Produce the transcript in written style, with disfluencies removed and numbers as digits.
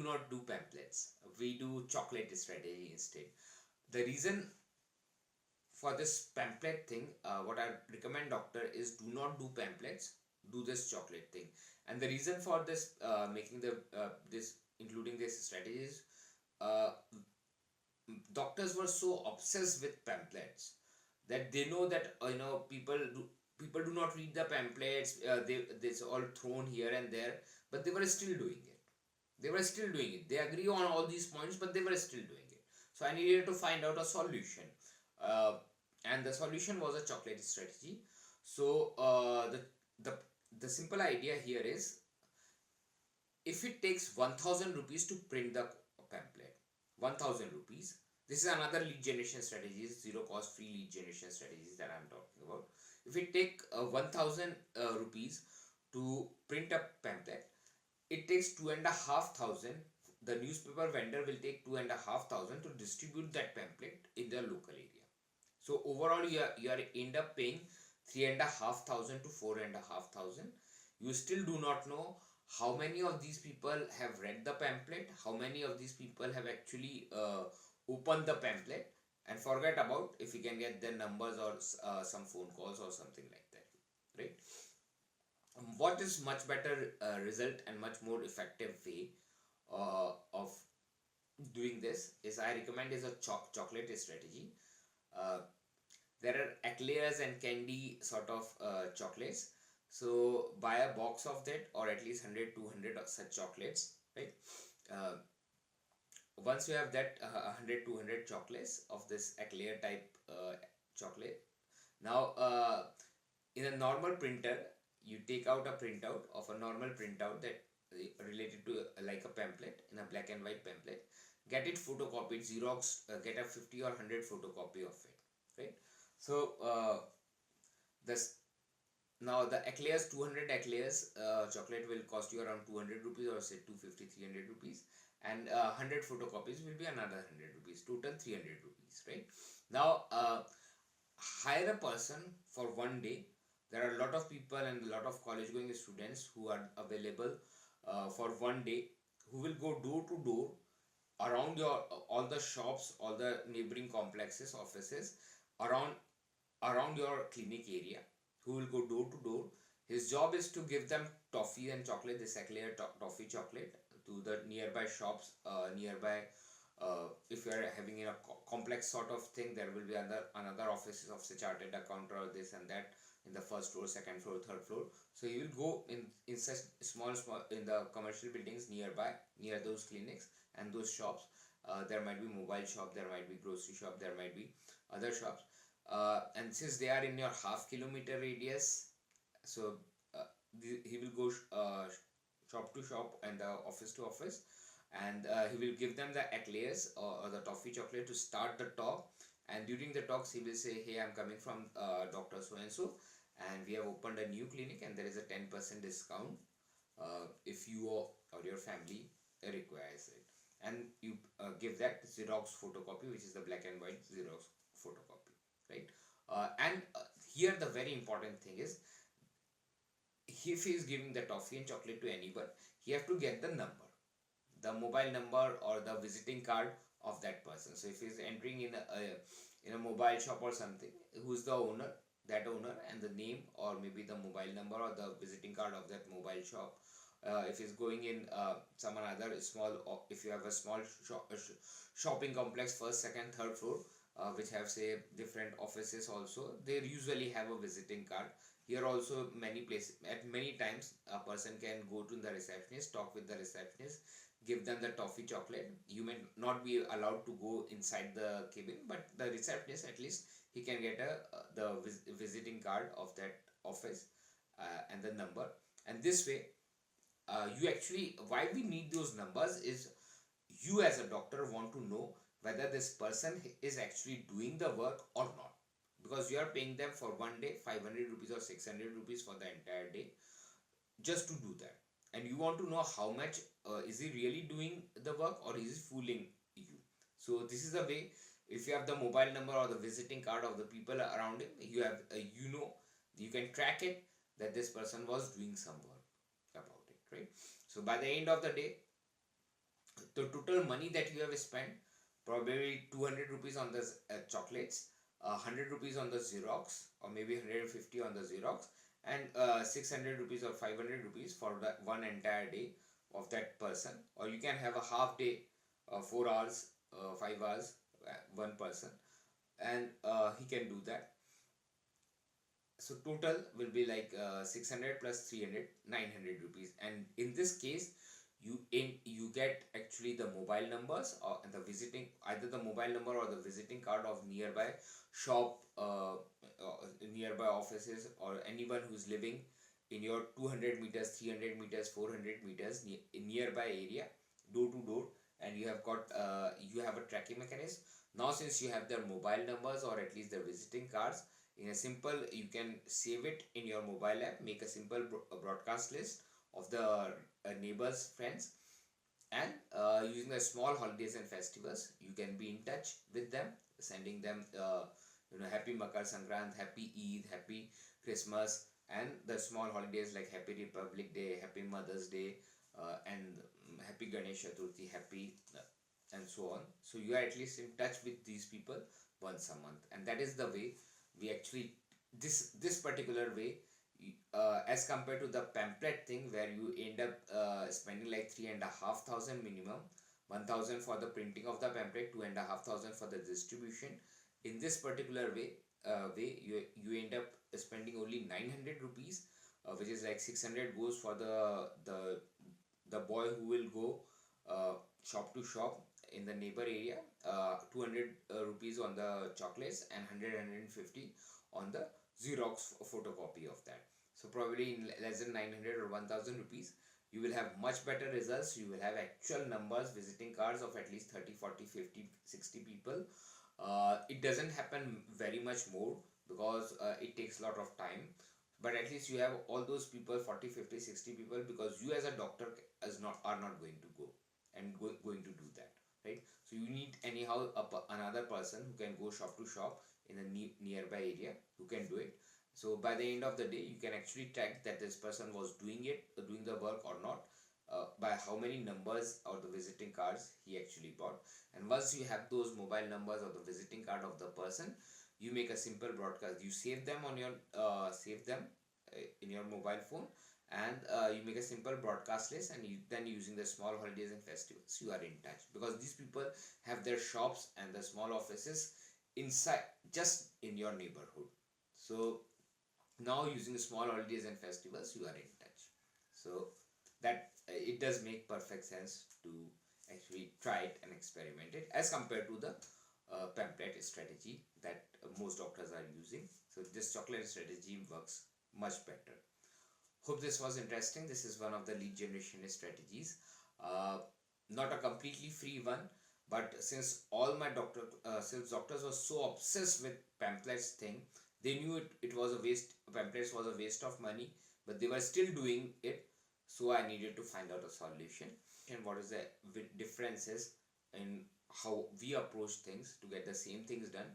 do not do pamphlets. We do chocolate strategy instead. The reason for this pamphlet thing, what I recommend doctor is do not do pamphlets, do this chocolate thing. And the reason for this making the this including this strategies, uh, doctors were so obsessed with pamphlets that they know that people do not read the pamphlets. It's all thrown here and there, but they were still doing it. They agree on all these points, but they were still doing it. So I needed to find out a solution, uh, and the solution was a chocolate strategy. So the the simple idea here is, if it takes 1000 rupees to print the pamphlet, 1000 rupees, this is another lead generation strategies, zero cost free lead generation strategies that I'm talking about. If it take 1000 rupees to print a pamphlet, it takes 2,500. The newspaper vendor will take 2,500 to distribute that pamphlet in the local area. So overall you are end up paying 3,500 to 4,500. You still do not know how many of these people have read the pamphlet, how many of these people have actually opened the pamphlet, and forget about if you can get their numbers or some phone calls or something like that, right? What is much better result and much more effective way of doing this is, I recommend is a chocolate strategy. uh, there are eclairs and candy sort of chocolates. So buy a box of that, or at least 100 200 of such chocolates, right? uh, Once you have that 100 200 chocolates of this eclair type chocolate, now in a normal printer, you take out a printout of a normal printout that related to like a pamphlet, in a black and white pamphlet, get it photocopied, xerox, get a 50 or 100 photocopy of it, right? So this now the eclairs, 200 eclairs chocolate will cost you around 200 rupees, or say 250 300 rupees, and 100 photocopies will be another 100 rupees, total 300 rupees, right? Now hire a person for one day. There are a lot of people and a lot of college going students who are available for one day, who will go door to door around your all the shops, all the neighboring complexes, offices around your clinic area, who will go door to door. His job is to give them toffee and chocolate, this eclair toffee chocolate, to the nearby shops, nearby. If you are having a complex sort of thing, there will be another offices of say chartered accountant or this and that in the first floor, second floor, third floor. So you will go in such small in the commercial buildings nearby, near those clinics and those shops. There might be mobile shop, there might be grocery shop, there might be other shops, and since they are in your half-kilometer radius, so he will go shop to shop and office to office, and he will give them the eclairs or the toffee chocolate to start the talk. And during the talks he will say, hey, I'm coming from Dr. So and so, and we have opened a new clinic and there is a 10% discount if you or your family requires it. And you give that xerox photocopy, which is the black and white xerox photocopy, right? And here the very important thing is, if he is giving the toffee and chocolate to anyone, he have to get the number, the mobile number or the visiting card of that person. So if he is entering in a mobile shop or something, who's the owner, that owner, and the name or maybe the mobile number or the visiting card of that mobile shop. If he's going in some other small, if you have a small shopping complex, first, second, third floor, which have say different offices also, they usually have a visiting card. Here also many places, at many times a person can go to the receptionist, talk with the receptionist, give them the toffee chocolate. You may not be allowed to go inside the cabin, but the receptionist, at least he can get the visiting card of that office and the number. And this way you actually, why we need those numbers is, you as a doctor want to know whether this person is actually doing the work or not, because you are paying them for one day 500 rupees or 600 rupees for the entire day just to do that, and you want to know how much is he really doing the work or is he fooling you. So this is the way. If you have the mobile number or the visiting card of the people around him, you have you can track it that this person was doing some work about it, right? So by the end of the day, the total money that you have spent, probably 200 rupees on the chocolates, 100 rupees on the Xerox, or maybe 150 on the Xerox, and 600 rupees or 500 rupees for the one entire day of that person. Or you can have a half day, 4 hours, 5 hours, one person, and he can do that. So total will be like 600 plus 300, 900 rupees. And in this case, you get actually the mobile numbers, or the visiting, either the mobile number or the visiting card of nearby shop, nearby offices, or anyone who's living in your 200 meters, 300 meters, 400 meters in nearby area, door to door. And you have got you have a tracking mechanism. Now since you have their mobile numbers or at least their visiting cards, in a simple, you can save it in your mobile app, make a simple broadcast list of the neighbors, friends, and using the small holidays and festivals, you can be in touch with them, sending them happy Makar Sankrant, happy Eid, happy Christmas, and the small holidays like happy Republic Day, happy Mother's Day, and happy Ganesh Chaturthi, happy and so on. So you are at least in touch with these people once a month, and that is the way we actually, this particular way, as compared to the pamphlet thing where you end up spending like 3,500 minimum, 1,000 for the printing of the pamphlet, 2,500 for the distribution. In this particular way, you end up spending only 900 rupees, which is like 600 goes for the boy who will go shop to shop in the neighbor area, 200 rupees on the chocolates, and 150 on the Xerox photocopy of that. So probably in less than 900 or 1000 rupees, you will have much better results. You will have actual numbers, visiting cards of at least 30, 40, 50, 60 people. It doesn't happen very much more because it takes a lot of time, but at least you have all those people, 40, 50, 60 people, because you as a doctor are not going to go and going to do that, right? So you need anyhow another person who can go shop to shop in a nearby area, who can do it. So by the end of the day, you can actually track that this person was doing the work or not, by how many numbers or the visiting cards he actually bought. And once you have those mobile numbers or the visiting card of the person, you make a simple broadcast. You save them on your in your mobile phone, and you make a simple broadcast list, and then using the small holidays and festivals, you are in touch, because these people have their shops and the small offices inside, just in your neighborhood. So now using small holidays and festivals, you are in touch. So that it does make perfect sense to actually try it and experiment it, as compared to the pamphlet strategy that most doctors are using. So this chocolate strategy works much better. Hope this was interesting. This is one of the lead generation strategies, not a completely free one, but since since doctors were so obsessed with pamphlets thing, they knew it was a waste. Pamphlets was a waste of money, but they were still doing it. So I needed to find out a solution, and what is the differences in how we approach things to get the same things done